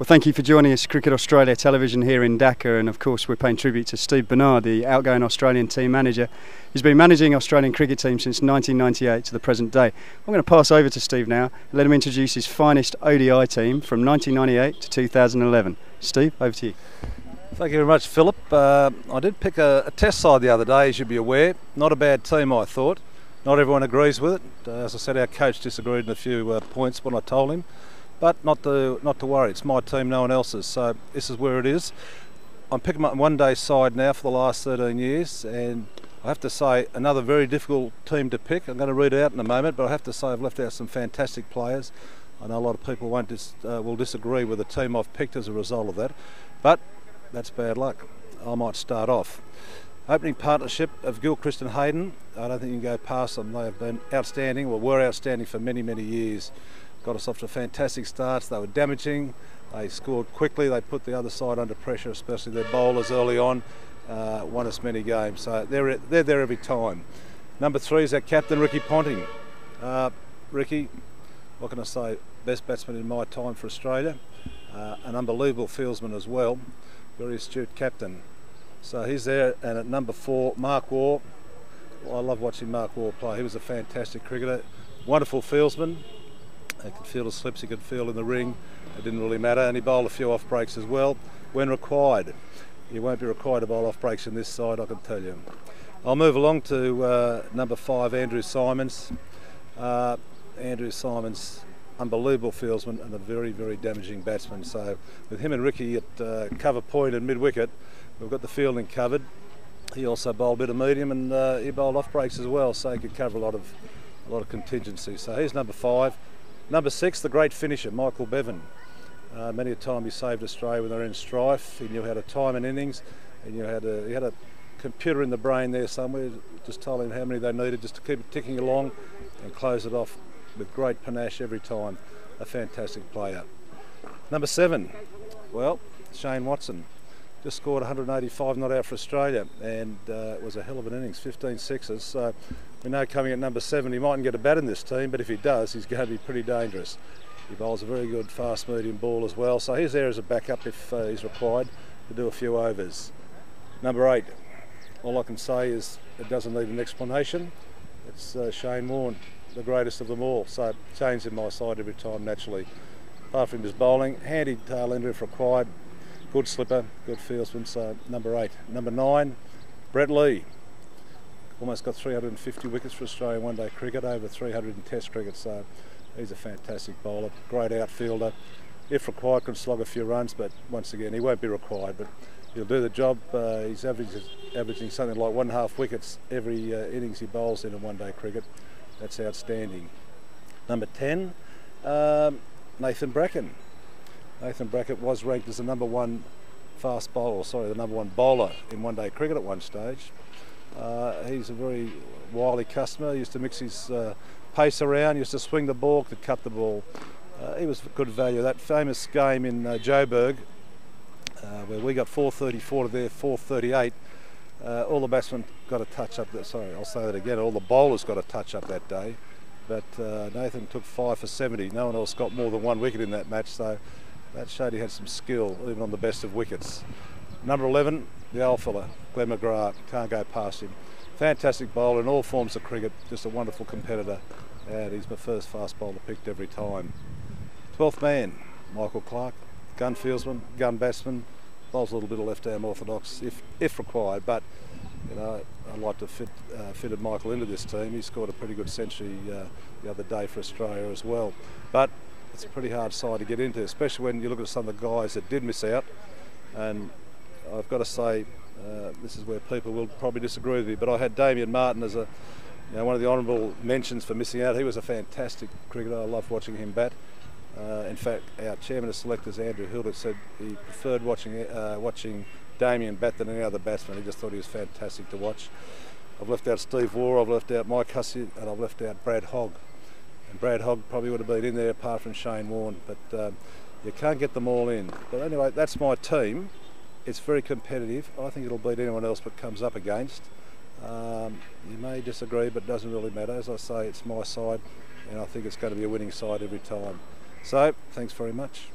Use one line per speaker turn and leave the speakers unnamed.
Well, thank you for joining us, Cricket Australia Television here in Dhaka, and of course we're paying tribute to Steve Bernard, the outgoing Australian team manager. He's been managing Australian cricket team since 1998 to the present day. I'm going to pass over to Steve now and let him introduce his finest ODI team from 1998 to 2011. Steve, over to you.
Thank you very much, Philip. I did pick a test side the other day, as you'd be aware. Not a bad team, I thought. Not everyone agrees with it. As I said, our coach disagreed in a few points when I told him. But not to worry, it's my team, no one else's, so this is where it is. I'm picking up one day side now for the last 13 years, and I have to say, another very difficult team to pick. I'm going to read it out in a moment, but I have to say I've left out some fantastic players. I know a lot of people will disagree with the team I've picked as a result of that, but that's bad luck. I might start off. Opening partnership of Gilchrist and Hayden. I don't think you can go past them. They have been outstanding, well, were outstanding for many, many years. Got us off to fantastic starts. They were damaging. They scored quickly. They put the other side under pressure, especially their bowlers early on. Won us many games. So they're there every time. Number 3 is our captain, Ricky Ponting. Ricky, what can I say? Best batsman in my time for Australia. An unbelievable fieldsman as well. Very astute captain. So he's there. And at number 4, Mark Warne. Well, I love watching Mark Warne play. He was a fantastic cricketer. Wonderful fieldsman. He could field his slips, he could field in the ring, it didn't really matter, and he bowled a few off breaks as well when required. You won't be required to bowl off breaks in this side, I can tell you. I'll move along to number 5, Andrew Symonds. Andrew Symonds, unbelievable fieldsman and a very, very damaging batsman. So with him and Ricky at cover point and mid-wicket, we've got the fielding covered. He also bowled a bit of medium and he bowled off breaks as well, so he could cover a lot of contingency. So here's number 5. Number 6, the great finisher, Michael Bevan. Many a time he saved Australia when they were in strife. He knew how to time an innings. He had a computer in the brain there somewhere, just told him how many they needed just to keep it ticking along and close it off with great panache every time. A fantastic player. Number 7, well, Shane Watson. Just scored 185 not out for Australia, and it was a hell of an innings, 15 sixes. So we know coming at number 7 he mightn't get a bat in this team, but if he does, he's going to be pretty dangerous. He bowls a very good fast medium ball as well, so he's there as a backup if he's required to do a few overs. Number 8, all I can say is it doesn't need an explanation. It's Shane Warne, the greatest of them all. So Shane's in my side every time naturally. Apart from his bowling, handy tail ender if required. Good slipper, good fieldsman, so number 8. Number 9, Brett Lee. Almost got 350 wickets for Australian one-day cricket, over 300 in Test cricket, so he's a fantastic bowler, great outfielder. If required, can slog a few runs, but once again, he won't be required, but he'll do the job. He's averaging something like 1.5 wickets every innings he bowls in one-day cricket. That's outstanding. Number 10, Nathan Bracken. Nathan Bracken was ranked as the number 1 the number 1 bowler in one-day cricket at one stage. He's a very wily customer. He used to mix his pace around, used to swing the ball, could cut the ball. He was good value. That famous game in Joburg, where we got 434 to their 438, all the batsmen got a touch up there. Sorry, I'll say that again. All the bowlers got a touch up that day, but Nathan took 5 for 70. No one else got more than 1 wicket in that match, so that showed he had some skill, even on the best of wickets. Number 11, the old fella, Glenn McGrath. Can't go past him. Fantastic bowler in all forms of cricket, just a wonderful competitor, and he's my first fast bowler picked every time. 12th man, Michael Clarke, gun fieldsman, gun batsman, bowls a little bit of left-arm orthodox if required, but you know, I'd like to fitted Michael into this team. He scored a pretty good century the other day for Australia as well. But it's a pretty hard side to get into, especially when you look at some of the guys that did miss out. And I've got to say, this is where people will probably disagree with me, but I had Damian Martin as one of the honourable mentions for missing out. He was a fantastic cricketer. I loved watching him bat. In fact, our chairman of selectors, Andrew Hilditch, said he preferred watching Damian bat than any other batsman. He just thought he was fantastic to watch. I've left out Steve Warne, I've left out Mike Hussey, and I've left out Brad Hogg. And Brad Hogg probably would have been in there apart from Shane Warne, but you can't get them all in. But anyway, that's my team. It's very competitive. I think it'll beat anyone else but comes up against. You may disagree, but it doesn't really matter. As I say, it's my side, and I think it's going to be a winning side every time. So, thanks very much.